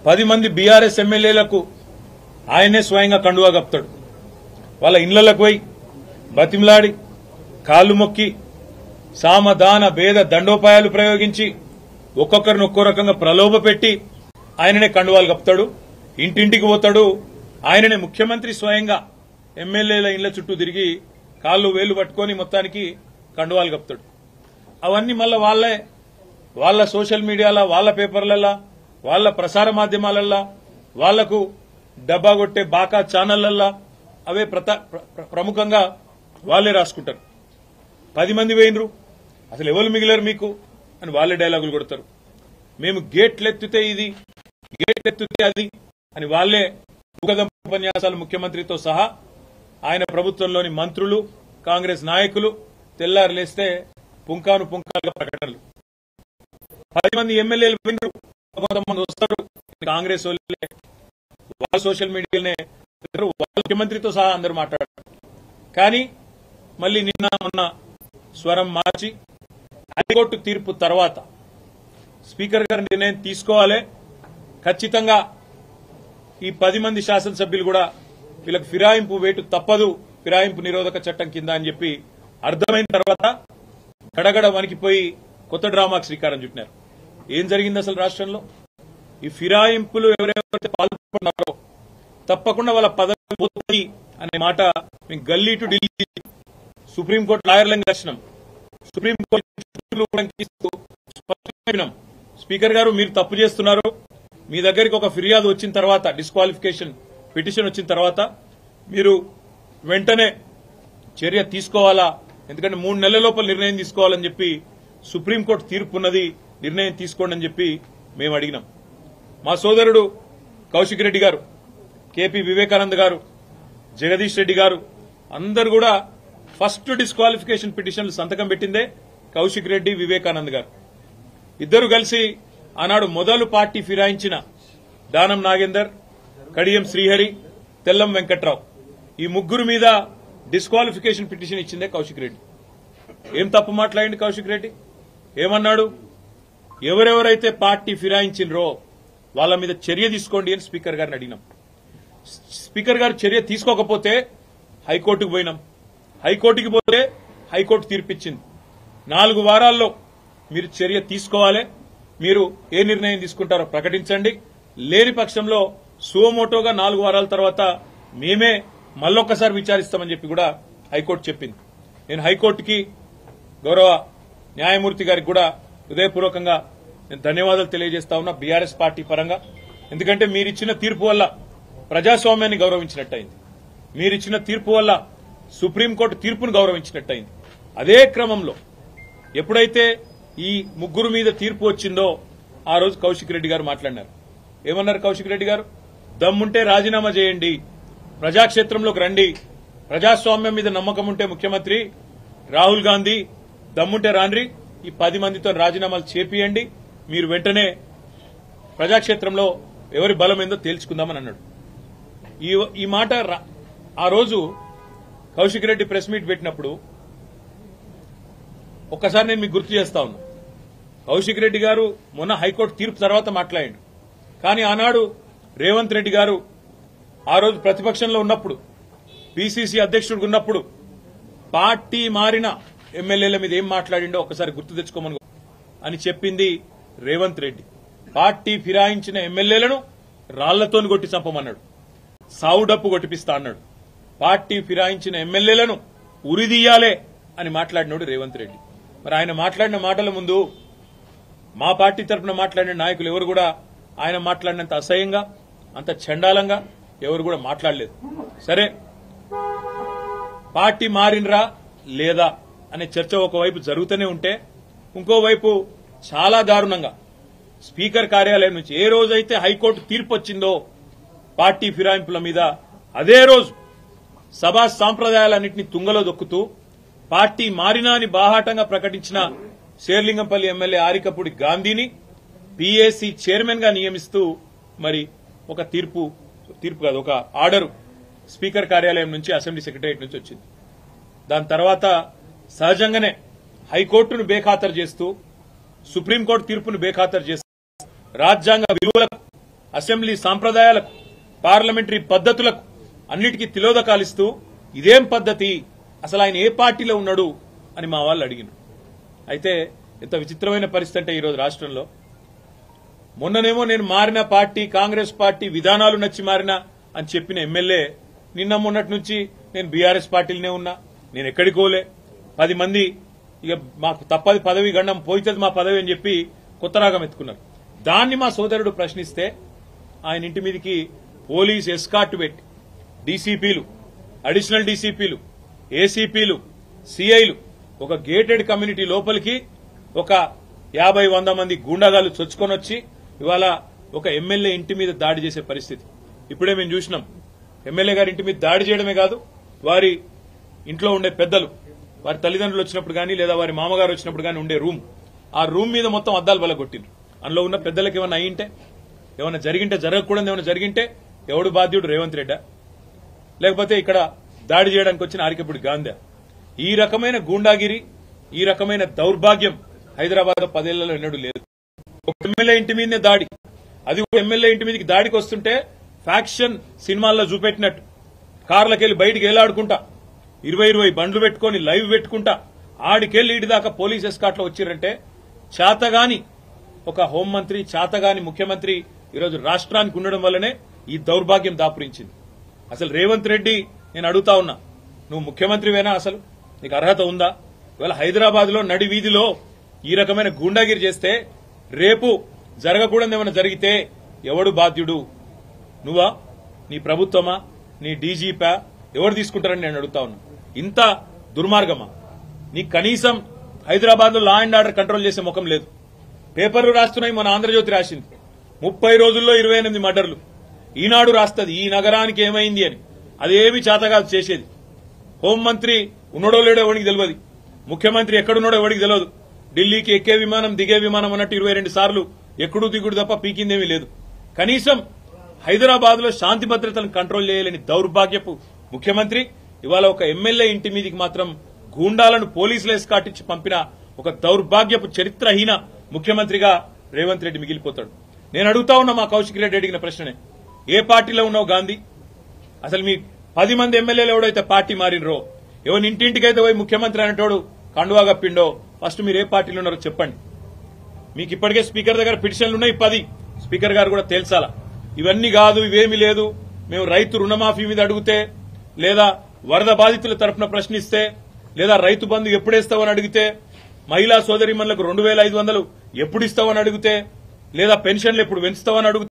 10 మంది బీఆర్ఎస్ ఎమ్మెల్యేలకు ఆయనే స్వయంగా కండువా కప్తాడు. వాళ్ళ ఇళ్లకు పోయి బతిమలాడి కాళ్లు మొక్కి సామదాన భేద దండోపాయాలు ప్రయోగించి ఒక్కొక్కరిని ఒక్కో రకంగా ప్రలోభ పెట్టి ఆయననే కండువాలు కప్తాడు. ఇంటింటికి పోతాడు. ఆయననే ముఖ్యమంత్రి స్వయంగా ఎమ్మెల్యేల ఇళ్ల చుట్టూ తిరిగి కాళ్లు వేళ్లు పట్టుకొని మొత్తానికి కండువాలు కప్తాడు. అవన్నీ మళ్ళా వాళ్ళ సోషల్ మీడియాలో, వాళ్ళ పేపర్లల్లో, వాళ్ళ ప్రసార మాధ్యమాలల్లో, వాళ్లకు డబ్బా కొట్టే బాకా ఛానళ్లల్లో అవే ప్రముఖంగా వాళ్లే రాసుకుంటారు. 10 మంది పోయినరు, అసలు ఎవరు మిగిలారు మీకు అని వాళ్లే డైలాగులు కొడతారు. మేము గేట్లెత్తితే ఇది, గేట్లెత్తితే అది అని వాళ్లే ఉపన్యాసాలు ముఖ్యమంత్రితో సహా ఆయన ప్రభుత్వంలోని మంత్రులు, కాంగ్రెస్ నాయకులు తెల్లారు లేస్తే పుంకాను పుంకాలుగా ప్రకటనలు. 10 మంది ఎమ్మెల్యేలు వినరు, కొంతమంది వస్తారు, కాంగ్రెస్ వాళ్ళే వాళ్ళ సోషల్ మీడియాలోనే వాళ్ళ ముఖ్యమంత్రితో సహా అందరూ మాట్లాడారు. కానీ మళ్లీ నిన్న మొన్న స్వరం మార్చి హైకోర్టు తీర్పు తర్వాత స్పీకర్ గారు నిర్ణయం తీసుకోవాలి, ఖచ్చితంగా ఈ 10 మంది శాసనసభ్యులు కూడా వీళ్ళకి ఫిరాయింపు వేటు తప్పదు, ఫిరాయింపు నిరోధక చట్టం కింద అని చెప్పి అర్థమైన తర్వాత గడగడ వణికిపోయి కొత్త డ్రామాకు శ్రీకారం చుట్టినారు. ఏం జరిగింది అసలు రాష్ట్రంలో? ఈ ఫిరాయింపులు ఎవరెవరైతే పాల్పడుతున్నారో తప్పకుండా వాళ్ళ పదవి పోతుంది అనే మాట మేము గల్లీ టు ఢిల్లీ సుప్రీంకోర్టు లాయర్లను కలిసినాం. సుప్రీంకోర్టు స్పీకర్ గారు మీరు తప్పు చేస్తున్నారు, మీ దగ్గరికి ఒక ఫిర్యాదు వచ్చిన తర్వాత, డిస్క్వాలిఫికేషన్ పిటిషన్ వచ్చిన తర్వాత మీరు వెంటనే చర్య తీసుకోవాలా, ఎందుకంటే 3 నెలల లోపల నిర్ణయం తీసుకోవాలని చెప్పి సుప్రీంకోర్టు తీర్పున్నది, నిర్ణయం తీసుకోండి అని చెప్పి మేము అడిగినాం. మా సోదరుడు కౌశిక్ రెడ్డి గారు, కేపీ వివేకానంద్ గారు, జగదీష్ రెడ్డి గారు అందరు కూడా ఫస్ట్ డిస్క్వాలిఫికేషన్ పిటిషన్లు సంతకం పెట్టిందే కౌశిక్ రెడ్డి, వివేకానంద్ గారు. ఇద్దరు కలిసి ఆనాడు మొదలు పార్టీ ఫిరాయించిన దానం నాగేందర్, కడియం శ్రీహరి, తెల్లం వెంకట్రావు ఈ ముగ్గురు మీద డిస్క్వాలిఫికేషన్ పిటిషన్ ఇచ్చిందే కౌశిక్ రెడ్డి. ఏం తప్పు మాట్లాడింది కౌశిక్ రెడ్డి? ఏమన్నాడు? ఎవరెవరైతే పార్టీ ఫిరాయించినరో వాళ్ళ మీద చర్య తీసుకోండి అని స్పీకర్ గారిని అడిగినాం. స్పీకర్ గారు చర్య తీసుకోకపోతే హైకోర్టుకు పోయినాం. హైకోర్టుకి పోతే హైకోర్టు తీర్పిచ్చింది. 4 వారాల్లో మీరు చర్య తీసుకోవాలి, మీరు ఏ నిర్ణయం తీసుకుంటారో ప్రకటించండి, లేని పక్షంలో సుమోటోగా 4 వారాల తర్వాత మేమే మళ్ళొక్కసారి విచారిస్తామని చెప్పి కూడా హైకోర్టు చెప్పింది. నేను హైకోర్టుకి, గౌరవ న్యాయమూర్తి గారికి కూడా హృదయపూర్వకంగా నేను ధన్యవాదాలు తెలియజేస్తా ఉన్నా బీఆర్ఎస్ పార్టీ పరంగా. ఎందుకంటే మీరిచ్చిన తీర్పు వల్ల ప్రజాస్వామ్యాన్ని గౌరవించినట్టయింది, మీరిచ్చిన తీర్పు వల్ల సుప్రీంకోర్టు తీర్పును గౌరవించినట్టయింది. అదే క్రమంలో ఎప్పుడైతే ఈ ముగ్గురు మీద తీర్పు వచ్చిందో ఆ రోజు కౌశిక్ రెడ్డి గారు మాట్లాడినారు. ఏమన్నారు కౌశిక్ రెడ్డి గారు? దమ్ముంటే రాజీనామా చేయండి, ప్రజాక్షేత్రంలోకి రండి, ప్రజాస్వామ్యం మీద నమ్మకం ఉంటే ముఖ్యమంత్రి రాహుల్ గాంధీ దమ్ముంటే రాండ్రి, ఈ 10 మందితో రాజీనామాలు చేపియండి, మీరు వెంటనే ప్రజాక్షేత్రంలో ఎవరి బలం ఏందో తేల్చుకుందామని అన్నాడు. ఈ మాట ఆ రోజు కౌశిక్ రెడ్డి ప్రెస్ మీట్ పెట్టినప్పుడు ఒక్కసారి నేను మీకు గుర్తు చేస్తా ఉన్నా. కౌశిక్ రెడ్డి గారు మొన్న హైకోర్టు తీర్పు తర్వాత మాట్లాడాడు. కానీ ఆనాడు రేవంత్ రెడ్డి గారు ఆ రోజు ప్రతిపక్షంలో ఉన్నప్పుడు, పీసీసీ అధ్యక్షుడిగా ఉన్నప్పుడు పార్టీ మారిన ఎమ్మెల్యేల మీద ఏం మాట్లాడిండో ఒకసారి గుర్తు తెచ్చుకోమని అని చెప్పింది రేవంత్ రెడ్డి. పార్టీ ఫిరాయించిన ఎమ్మెల్యేలను రాళ్లతోని కొట్టి చంపమన్నాడు, సావు డప్పు కొట్టిపిస్తా అన్నాడు. పార్టీ ఫిరాయించిన ఎమ్మెల్యేలను ఉరిదీయాలే అని మాట్లాడినాడు రేవంత్ రెడ్డి. మరి ఆయన మాట్లాడిన మాటల ముందు మా పార్టీ తరఫున మాట్లాడిన నాయకులు ఎవరు కూడా ఆయన మాట్లాడినంత అసహ్యంగా, అంత చండాలంగా ఎవరు కూడా మాట్లాడలేదు. సరే, పార్టీ మారినరా లేదా అనే చర్చ ఒకవైపు జరుగుతూనే ఉంటే, ఇంకోవైపు చాలా దారుణంగా స్పీకర్ కార్యాలయం నుంచి ఏ రోజైతే హైకోర్టు తీర్పు వచ్చిందో పార్టీ ఫిరాయింపుల మీద, అదే రోజు సభా సాంప్రదాయాలన్నింటినీ తుంగలో దొక్కుతూ పార్టీ మారినా అని బాహాటంగా ప్రకటించిన శేర్లింగంపల్లి ఎమ్మెల్యే ఆరికపూడి గాంధీని పీఏసీ చైర్మన్ గా నియమిస్తూ మరి ఒక తీర్పు కాదు, ఒక ఆర్డర్ స్పీకర్ కార్యాలయం నుంచి, అసెంబ్లీ సెక్రటరియట్ నుంచి వచ్చింది. దాని తర్వాత సహజంగానే హైకోర్టును బేఖాతరు చేస్తూ, సుప్రీంకోర్టు తీర్పును బేఖాతరు చేస్తూ, రాజ్యాంగ విలువలకు అసెంబ్లీ సాంప్రదాయాలకు పార్లమెంటరీ పద్ధతులకు అన్నిటికీ తిలోదకాలిస్తూ ఇదేం పద్ధతి, అసలు ఆయన ఏ పార్టీలో ఉన్నాడు అని మా వాళ్ళు అడిగినారు. అయితే ఎంత విచిత్రమైన పరిస్థితి అంటే ఈరోజు రాష్ట్రంలో, మొన్ననేమో నేను మారిన పార్టీ కాంగ్రెస్ పార్టీ విధానాలు నచ్చి మారినా అని చెప్పిన ఎమ్మెల్యే నిన్న మొన్నటి నుంచి నేను బీఆర్ఎస్ పార్టీలోనే ఉన్నా, నేను ఎక్కడికి పోలే, 10 మంది ఇక మాకు తప్పది పదవి గండం పోయితుంది మా పదవి అని చెప్పి కొత్త రాగం ఎత్తుకున్నారు. దాన్ని మా సోదరుడు ప్రశ్నిస్తే ఆయన ఇంటి మీదకి పోలీస్ ఎస్కార్ట్ పెట్టి డీసీపీలు, అడిషనల్ డీసీపీలు, ఏసీపీలు, సీఐలు ఒక గేటెడ్ కమ్యూనిటీ లోపలికి ఒక 50-100 మంది గూండాగాలు చొచ్చుకొని వచ్చి ఇవాళ ఒక ఎమ్మెల్యే ఇంటి మీద దాడి చేసే పరిస్థితి ఇప్పుడే మేము చూసినాం. ఎమ్మెల్యే గారి ఇంటి మీద దాడి చేయడమే కాదు, వారి ఇంట్లో ఉండే పెద్దలు, వారి తల్లిదండ్రులు వచ్చినప్పుడు కానీ లేదా వారి మామగారు వచ్చినప్పుడు కానీ ఉండే రూమ్, ఆ రూమ్ మీద మొత్తం అద్దాలు బలగొట్టిండ్రు. అందులో ఉన్న పెద్దలకు ఏమైనా అయ్యింటే, ఏమైనా జరిగింటే, జరగకూడదు ఏమైనా జరిగింటే ఎవడు బాధ్యుడు? రేవంత్ రెడ్డా, లేకపోతే ఇక్కడ దాడి చేయడానికి వచ్చిన ఆరికపూడి గాంధీ? ఈ రకమైన గూండాగిరి, ఈ రకమైన దౌర్భాగ్యం హైదరాబాద్ 10 ఏళ్లలో ఎన్నడూ లేదు. ఒక ఎమ్మెల్యే ఇంటి మీదనే దాడి, అది ఒక ఎమ్మెల్యే ఇంటి మీదకి దాడికి వస్తుంటే ఫ్యాక్షన్ సినిమాల్లో చూపెట్టినట్టు కార్లకెళ్లి బయటికి ఏలాడుకుంటా 20 బండ్లు పెట్టుకుని లైవ్ పెట్టుకుంటా ఆడికెళ్లి ఇటు దాకా పోలీస్ ఎస్కాట్ లో వచ్చిరంటే చేతగాని ఒక హోంమంత్రి, చేతగాని ముఖ్యమంత్రి ఈరోజు రాష్ట్రానికి ఉండడం వల్లనే ఈ దౌర్భాగ్యం దాపురించింది. అసలు రేవంత్ రెడ్డి, నేను అడుగుతా ఉన్నా, నువ్వు ముఖ్యమంత్రివేనా? అసలు నీకు అర్హత ఉందా? ఇవాళ హైదరాబాద్ లో నడి వీధిలో ఈ రకమైన గూండాగిరి చేస్తే రేపు జరగకూడదు ఏమైనా జరిగితే ఎవడు బాధ్యుడు? నువ్వా, నీ ప్రభుత్వమా, నీ డీజీపా? ఎవరు తీసుకుంటారని నేను అడుగుతా ఉన్నా. ఇంత దుర్మార్గమా? నీకు కనీసం హైదరాబాద్ లో లా అండ్ ఆర్డర్ కంట్రోల్ చేసే ముఖం లేదు. పేపర్లు రాస్తున్నాయి, మన ఆంధ్రజ్యోతి రాసింది 30 రోజుల్లో 28 మర్డర్లు. ఈనాడు రాస్తుంది ఈ నగరానికి ఏమైంది అని. అదేమి చేతగాదు చేసేది. హోంమంత్రి ఉన్నడో లేడో ఎవరికి తెలియదు, ముఖ్యమంత్రి ఎక్కడున్నాడో ఎవరికి తెలియదు. ఢిల్లీకి ఎక్కే విమానం దిగే విమానం అన్నట్టు 22 సార్లు ఎక్కడూ దిగుడు తప్ప పీకిందేమీ లేదు. కనీసం హైదరాబాద్ లో శాంతి భద్రతలను కంట్రోల్ చేయలేని దౌర్భాగ్యపు ముఖ్యమంత్రి ఇవాళ ఒక ఎమ్మెల్యే ఇంటి మీదికి మాత్రం గూండాలను పోలీసులు ఎస్కాటించి పంపిన ఒక దౌర్భాగ్యపు చరిత్రహీన ముఖ్యమంత్రిగా రేవంత్ రెడ్డి మిగిలిపోతాడు. నేను అడుగుతా ఉన్నా మా కౌశిక్ రెడ్డి అడిగిన ప్రశ్ననే, ఏ పార్టీలో ఉన్నావు గాంధీ? అసలు మీ 10 మంది ఎమ్మెల్యేలు ఎవడైతే పార్టీ మారినరో, ఎవరి ఇంటింటికైతే పోయి ముఖ్యమంత్రి అనేటోడు కండువా కప్పిండో, ఫస్ట్ మీరు ఏ పార్టీలో ఉన్నారో చెప్పండి. మీకు ఇప్పటికే స్పీకర్ దగ్గర పిటిషన్లు ఉన్నాయి 10. స్పీకర్ గారు కూడా తేల్చాలా. ఇవన్నీ కాదు, ఇవేమీ లేదు, మేము రైతు రుణమాఫీ మీద అడిగితే, లేదా వరద బాధితుల తరఫున ప్రశ్నిస్తే, లేదా రైతు బంధు ఎప్పుడేస్తావని అడిగితే, మహిళా సోదరిమణులకు 2500 ఎప్పుడు ఇస్తావని అడిగితే, లేదా పెన్షన్లు ఎప్పుడు పెంచుతావని అడిగితే